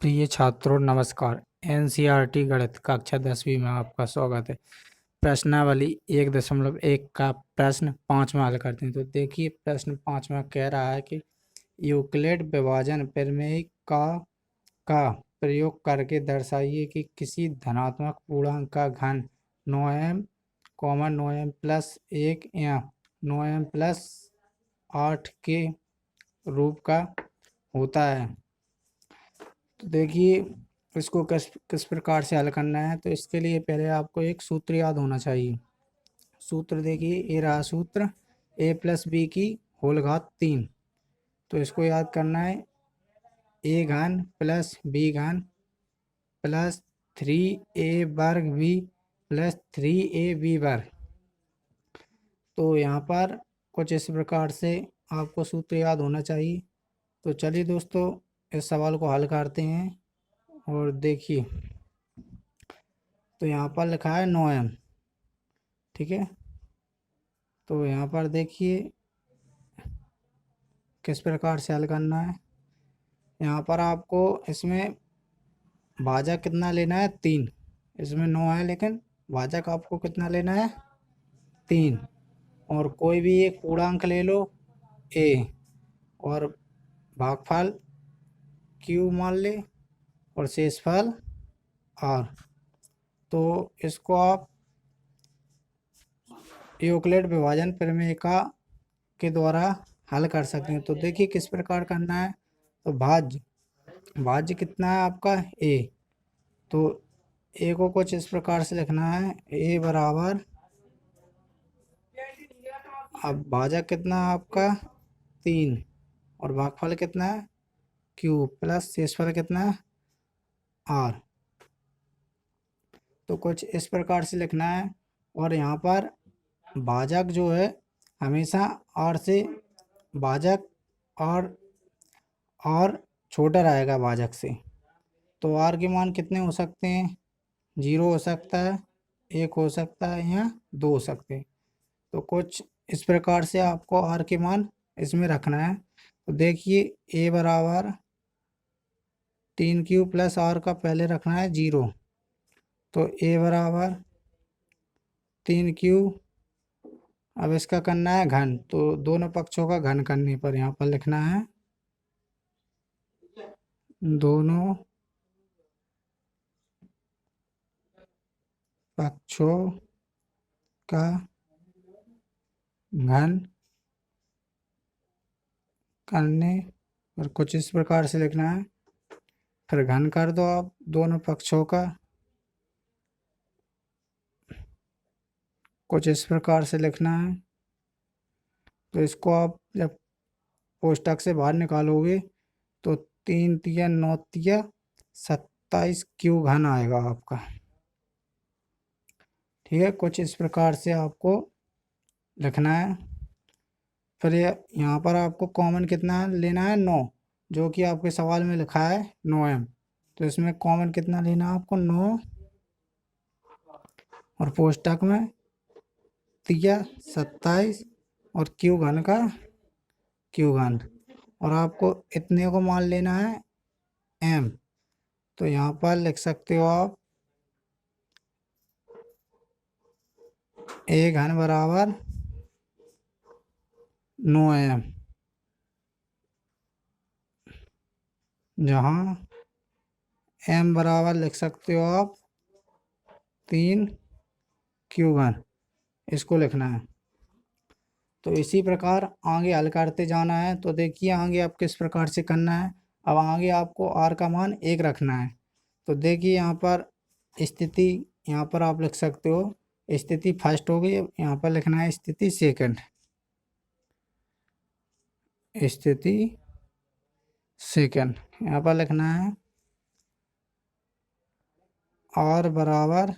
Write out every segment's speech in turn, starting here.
प्रिय छात्रों नमस्कार। एनसीईआरटी गणित कक्षा 10वीं में आपका स्वागत है। प्रश्नावली 1.1 का प्रश्न 5 में हल करते हैं। तो देखिए प्रश्न 5 में कह रहा है कि यूक्लिड विभाजन प्रमेय का प्रयोग करके दर्शाइए कि किसी धनात्मक पूर्णांक का घन 9m, 9m प्लस 1 या 9m प्लस 8 के रूप का होता है। तो देखिए इसको किस प्रकार से हल करना है। तो इसके लिए पहले आपको एक सूत्र याद होना चाहिए। सूत्र देखिए ये रहा सूत्र, a प्लस बी की होल घात 3। तो इसको याद करना है, a घन प्लस बी घन प्लस 3a वर्ग b प्लस 3ab वर्ग। तो यहाँ पर कुछ इस प्रकार से आपको सूत्र याद होना चाहिए। तो चलिए दोस्तों इस सवाल को हल करते हैं। और देखिए तो यहाँ पर लिखा है 9m, ठीक है। तो यहाँ पर देखिए किस प्रकार से हल करना है। यहाँ पर आपको इसमें भाजक कितना लेना है, 3। इसमें 9 है लेकिन भाजक आपको कितना लेना है, 3। और कोई भी एक पूर्णांक ले लो a और भागफल q मान ले और शेषफल r। तो इसको आप यूक्लिड विभाजन प्रमेय के द्वारा हल कर सकते हैं। तो देखिए किस प्रकार करना है। तो भाज्य कितना है आपका a। तो a को कुछ इस प्रकार से लिखना है, a बराबर, अब भाजक कितना है आपका 3 और भागफल कितना है q प्लस शेषफल कितना है r। तो कुछ इस प्रकार से लिखना है। और यहाँ पर भाजक जो है हमेशा r से भाजक और छोटा रहेगा भाजक से। तो r के मान कितने हो सकते हैं, 0 हो सकता है, 1 हो सकता है या 2 हो सकते हैं। तो कुछ इस प्रकार से आपको r के मान इसमें रखना है। तो देखिए a बराबर 3q प्लस r का पहले रखना है 0। तो a बराबर 3q, अब इसका करना है घन। तो दोनों पक्षों का घन करने पर यहाँ पर लिखना है दोनों पक्षों का घन करने और कुछ इस प्रकार से लिखना है। फिर घन कर दो आप दोनों पक्षों का, कुछ इस प्रकार से लिखना है। तो इसको आप जब कोष्ठक से बाहर निकालोगे तो 3 तिया 9 तिया 27 क्यू घन आएगा आपका, ठीक है। कुछ इस प्रकार से आपको लिखना है। फिर यहाँ पर आपको कॉमन कितना लेना है, 9, जो कि आपके सवाल में लिखा है 9m। तो इसमें कॉमन कितना लेना है आपको 9 और कोष्ठक में तिया 27 और क्यू घन का क्यू घन। और आपको इतने को मान लेना है m। तो यहाँ पर लिख सकते हो आप a घन बराबर 9m, जहाँ m बराबर लिख सकते हो आप 3 क्यू घन, इसको लिखना है। तो इसी प्रकार आगे हल करते जाना है। तो देखिए आगे आप किस प्रकार से करना है। अब आगे आपको r का मान 1 रखना है। तो देखिए यहाँ पर स्थिति, यहाँ पर आप लिख सकते हो स्थिति फर्स्ट हो गई। यहाँ पर लिखना है स्थिति सेकंड, स्थिति सेकंड। यहाँ पर लिखना है r बराबर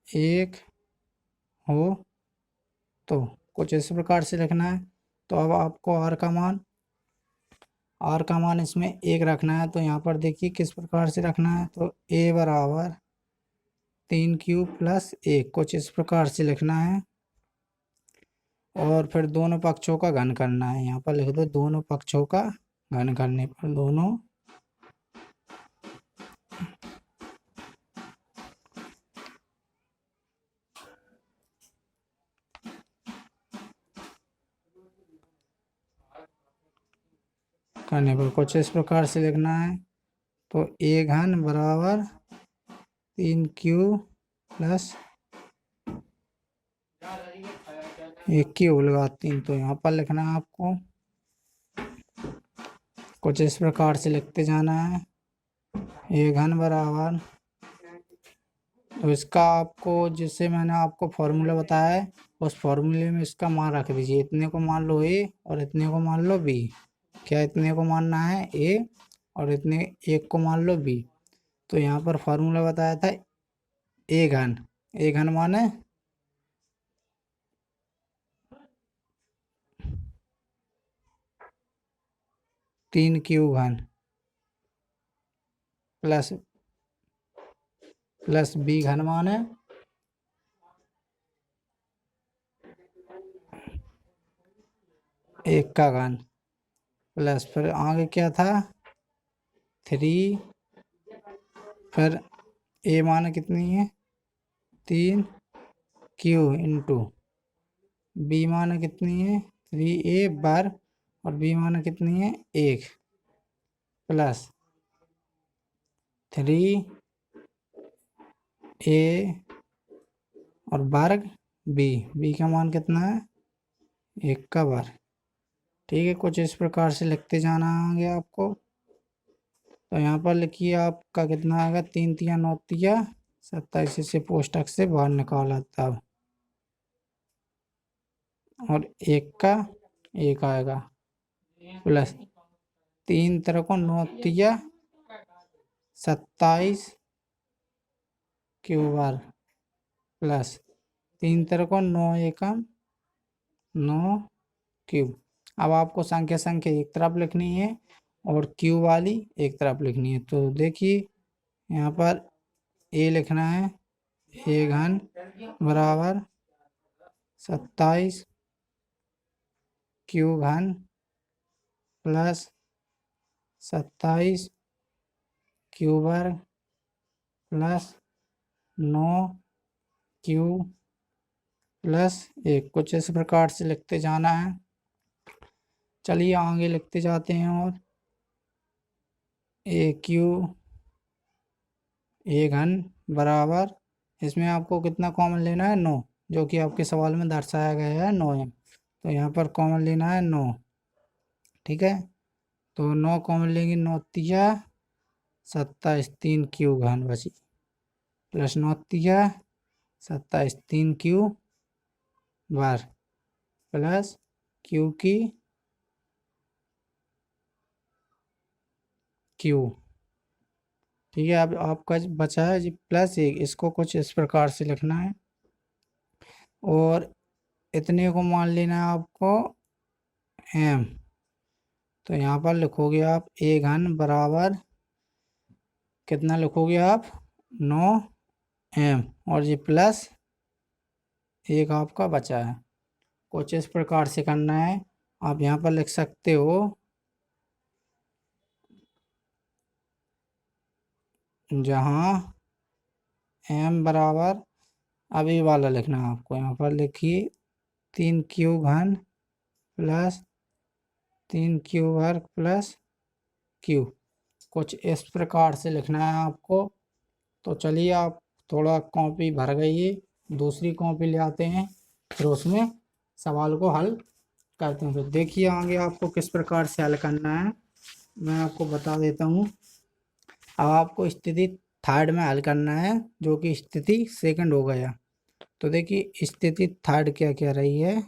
1 हो तो कुछ इस प्रकार से लिखना है। तो अब आपको r का मान इसमें 1 रखना है। तो यहाँ पर देखिए किस प्रकार से रखना है। तो a बराबर 3q प्लस 1, कुछ इस प्रकार से लिखना है। और फिर दोनों पक्षों का घन करना है। यहाँ पर लिख दो दोनों पक्षों का घन करने पर दोनों करने पर कुछ इस प्रकार से लिखना है। तो ए घन बराबर 3Q प्लस 1Q लगा 3, तो यहाँ पर लिखना है आपको कुछ इस प्रकार से लिखते जाना है। ए घन बराबर, तो इसका आपको जिससे मैंने आपको फॉर्मूला बताया है उस फॉर्मूले में इसका मान रख दीजिए। इतने को मान लो ए और इतने को मान लो बी। क्या इतने को मानना है ए और इतने एक को मान लो बी। तो यहाँ पर फॉर्मूला बताया था ए घन। ए घन माने 3Q घन प्लस बी घन माने 1 का घन प्लस फिर आगे क्या था 3, फिर ए माने कितनी है 3Q इंटू बी माने कितनी है 3A बार और बी माने कितनी है 1 प्लस 3A और वर्ग बी का मान कितना है 1 का वर्ग। ठीक है, कुछ इस प्रकार से लिखते जाना आगे आपको। तो यहाँ पर लिखिए आपका कितना आएगा 3 तिया 9 तिया 27 से पोस्टक से बाहर निकाला तब, और 1 का 1 आएगा प्लस 3 को 9 तिया 27 क्यू बार प्लस 3 को 9 एकम 9 क्यूब। अब आपको संख्या एक तरफ लिखनी है और क्यू वाली एक तरफ लिखनी है। तो देखिए यहाँ पर ए लिखना है ए घन बराबर 27 क्यू घन प्लस 27 क्यू वर्ग प्लस 9 क्यू प्लस 1। कुछ इस प्रकार से लिखते जाना है। चलिए आगे लिखते जाते हैं। और AQ ए घन बराबर, इसमें आपको कितना कॉमन लेना है 9, जो कि आपके सवाल में दर्शाया गया है 9M। तो यहाँ पर कॉमन लेना है 9। ठीक है, तो 9 कॉमन लेंगे 9 तिया 27 3Q घन बची प्लस 9 तिया 27 3Q बार प्लस Q की Q। ठीक है, अब आपका बचा है जी प्लस 1। इसको कुछ इस प्रकार से लिखना है और इतने को मान लेना है आपको M। तो यहाँ पर लिखोगे आप ए घन बराबर कितना लिखोगे आप 9M और ये प्लस 1 आपका बचा है। कुछ इस प्रकार से करना है। आप यहाँ पर लिख सकते हो जहाँ M बराबर, अभी वाला लिखना है आपको। यहाँ पर लिखिए 3Q घन प्लस 3Q वर्ग प्लस Q। कुछ इस प्रकार से लिखना है आपको। तो चलिए आप थोड़ा कॉपी भर गई है, दूसरी कॉपी ले आते हैं, फिर उसमें सवाल को हल करते हैं। तो देखिए आगे आपको किस प्रकार से हल करना है मैं आपको बता देता हूँ। अब आपको स्थिति थर्ड में हल करना है, जो कि स्थिति सेकंड हो गया। तो देखिए स्थिति थर्ड क्या क्या रही है।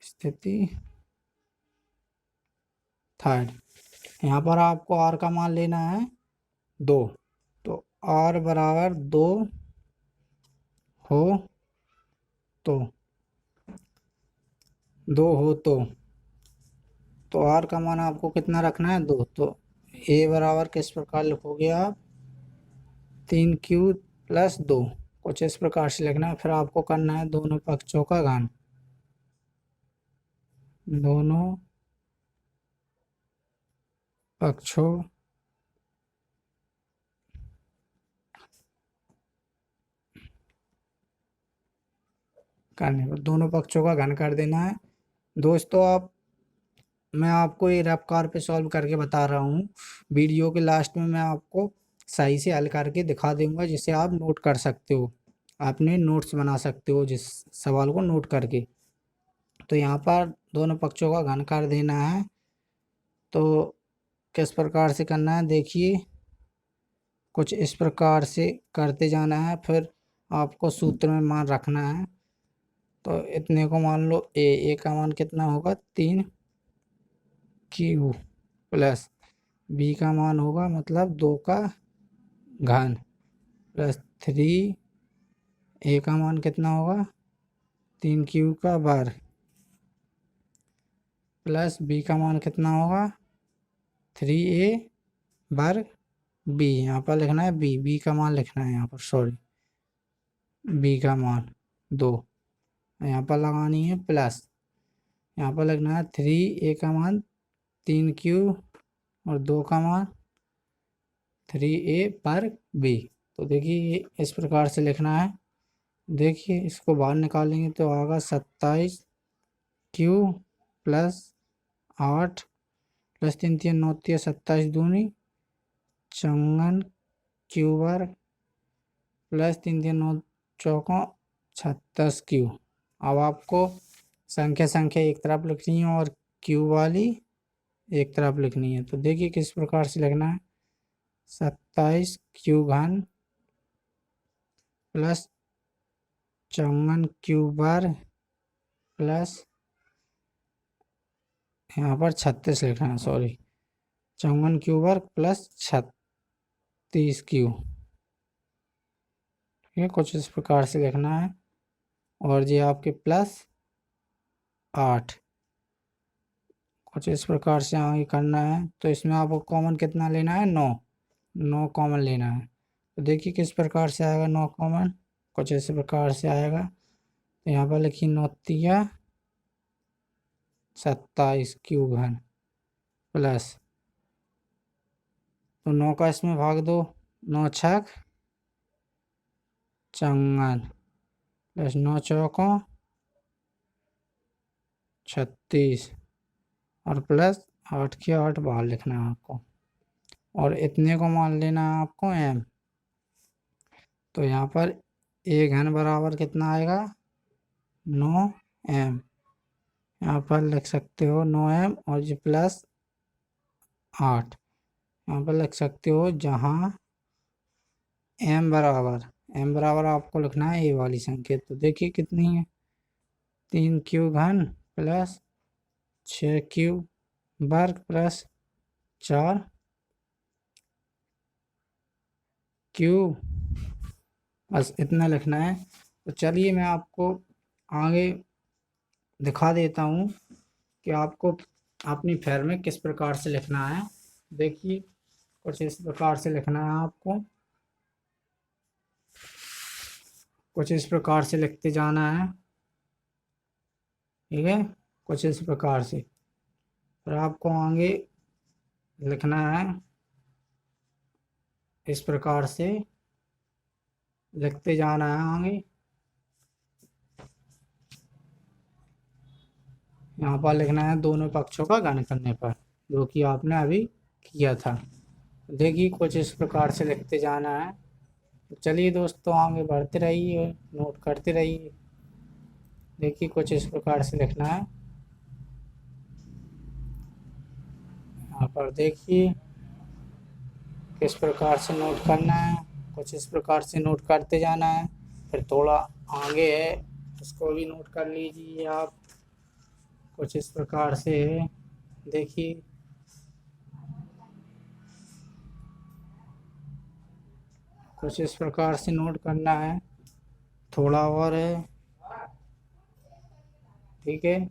स्थिति थर्ड, यहाँ पर आपको आर का मान लेना है 2। तो आर बराबर 2 हो तो 2 हो तो आर का मान आपको कितना रखना है 2। तो ए बराबर किस प्रकार लिखोगे आप 3Q प्लस 2। कुछ इस प्रकार से लिखना है। फिर आपको करना है दोनों पक्षों का घन, दोनों पक्षों करने पर दोनों पक्षों का घन कर देना है। दोस्तों आप मैं आपको ये रफ कार पे सॉल्व करके बता रहा हूँ। वीडियो के लास्ट में मैं आपको सही से हल करके दिखा दूंगा, जिसे आप नोट कर सकते हो, अपने नोट्स बना सकते हो जिस सवाल को नोट करके। तो यहाँ पर दोनों पक्षों का घन कर देना है। तो किस प्रकार से करना है देखिए, कुछ इस प्रकार से करते जाना है, फिर आपको सूत्र में मान रखना है। तो इतने को मान लो ए का मान कितना होगा 3Q प्लस बी का मान होगा मतलब 2 का घन प्लस 3 का मान कितना होगा 3Q का वर्ग प्लस बी का मान कितना होगा 3A वर्ग बी। यहाँ पर लिखना है बी का मान लिखना है यहाँ पर, सॉरी बी का मान 2 यहाँ पर लगानी है प्लस, यहाँ पर लिखना है 3A का मान 3Q और 2 का मान 3A पर बी। तो देखिए इस प्रकार से लिखना है। देखिए इसको बाहर निकालेंगे तो आएगा 27Q प्लस 8 प्लस 3 3 9 3 27 दूनी 54Q वर्ग प्लस 3 3 9 चौकों 36Q। अब आपको संख्या संख्या एक तरफ लिखनी है और Q वाली एक तरफ लिखनी है। तो देखिए किस प्रकार से लिखना है, 27Q घन प्लस 54Q वर्ग प्लस यहाँ पर 36 लिखना है, सॉरी 54Q वर्ग प्लस 36Q। ठीक है, कुछ इस प्रकार से लिखना है। और ये आपके प्लस 8 कुछ इस प्रकार से आगे करना है। तो इसमें आपको कॉमन कितना लेना है 9 कॉमन लेना है। तो देखिए किस प्रकार से आएगा 9 कॉमन, कुछ इस प्रकार से आएगा। तो यहाँ पर लिखिए 9 तिया 27Q घन प्लस, तो 9 का इसमें भाग दो, 9 छक 54 प्लस 9 चौकों 36 और प्लस 8 के 8 बाहर लिखना है आपको, और इतने को मान लेना है आपको m। तो यहाँ पर a घन बराबर कितना आएगा 9m। यहाँ पर लिख सकते हो 9m और ये प्लस 8 यहाँ पर लिख सकते हो, जहाँ m बराबर आपको लिखना है a वाली संख्या। तो देखिए कितनी है 3Q घन प्लस 6Q वर्ग प्लस 4Q, बस इतना लिखना है। तो चलिए मैं आपको आगे दिखा देता हूँ कि आपको अपनी फेर में किस प्रकार से लिखना है। देखिए कुछ इस प्रकार से लिखना है आपको, कुछ इस प्रकार से लिखते जाना है। ठीक है, कुछ इस प्रकार से फिर आपको आगे लिखना है, इस प्रकार से लिखते जाना है आगे। यहाँ पर लिखना है दोनों पक्षों का घन करने पर, जो कि आपने अभी किया था। देखिए कुछ इस प्रकार से लिखते जाना है। तो चलिए दोस्तों आगे बढ़ते रहिए, नोट करते रहिए। देखिए कुछ इस प्रकार से लिखना है। यहाँ पर देखिए किस प्रकार से नोट करना है, कुछ इस प्रकार से नोट करते जाना है। फिर थोड़ा आगे है उसको भी नोट कर लीजिए आप, कुछ इस प्रकार से है। देखिए कुछ इस प्रकार से नोट करना है, थोड़ा और है। ठीक है,